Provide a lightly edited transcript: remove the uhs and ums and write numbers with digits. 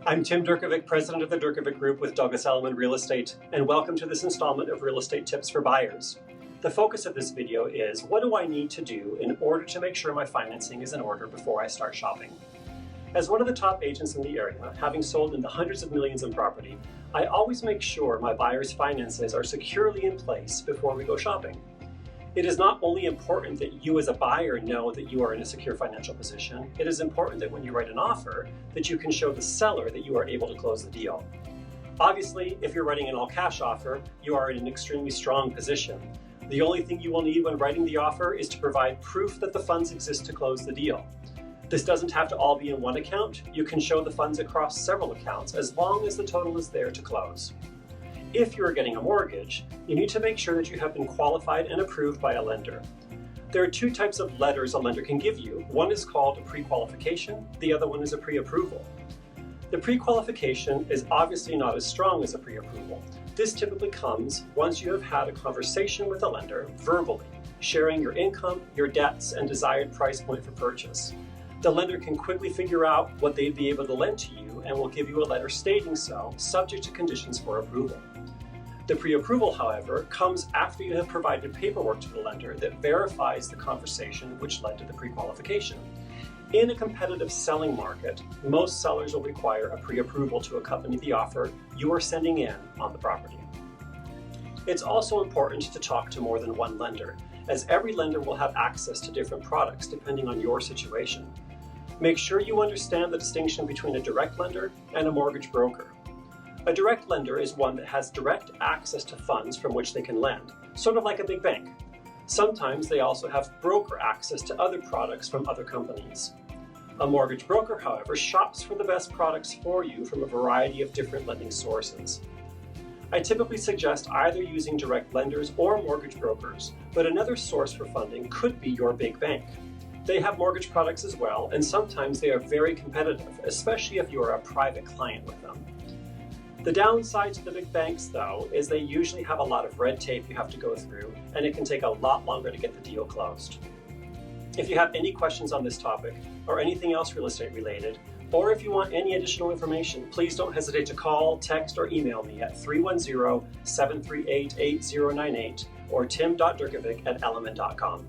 I'm Tim Durkovic, president of the Durkovic Group with Elliman Real Estate, and welcome to this installment of Real Estate Tips for Buyers. The focus of this video is, what do I need to do in order to make sure my financing is in order before I start shopping? As one of the top agents in the area, having sold in the hundreds of millions in property, I always make sure my buyers' finances are securely in place before we go shopping. It is not only important that you as a buyer know that you are in a secure financial position, it is important that when you write an offer, that you can show the seller that you are able to close the deal. Obviously, if you're writing an all-cash offer, you are in an extremely strong position. The only thing you will need when writing the offer is to provide proof that the funds exist to close the deal. This doesn't have to all be in one account. You can show the funds across several accounts as long as the total is there to close. If you are getting a mortgage, you need to make sure that you have been qualified and approved by a lender. There are two types of letters a lender can give you. One is called a pre-qualification, the other one is a pre-approval. The pre-qualification is obviously not as strong as a pre-approval. This typically comes once you have had a conversation with a lender verbally, sharing your income, your debts, and desired price point for purchase. The lender can quickly figure out what they'd be able to lend to you and will give you a letter stating so, subject to conditions for approval. The pre-approval, however, comes after you have provided paperwork to the lender that verifies the conversation which led to the pre-qualification. In a competitive selling market, most sellers will require a pre-approval to accompany the offer you are sending in on the property. It's also important to talk to more than one lender, as every lender will have access to different products depending on your situation. Make sure you understand the distinction between a direct lender and a mortgage broker. A direct lender is one that has direct access to funds from which they can lend, sort of like a big bank. Sometimes they also have broker access to other products from other companies. A mortgage broker, however, shops for the best products for you from a variety of different lending sources. I typically suggest either using direct lenders or mortgage brokers, but another source for funding could be your big bank. They have mortgage products as well, and sometimes they are very competitive, especially if you are a private client with them. The downside to the big banks, though, is they usually have a lot of red tape you have to go through, and it can take a lot longer to get the deal closed. If you have any questions on this topic, or anything else real estate related, or if you want any additional information, please don't hesitate to call, text, or email me at 310-738-8098 or tim.durkovic@elliman.com.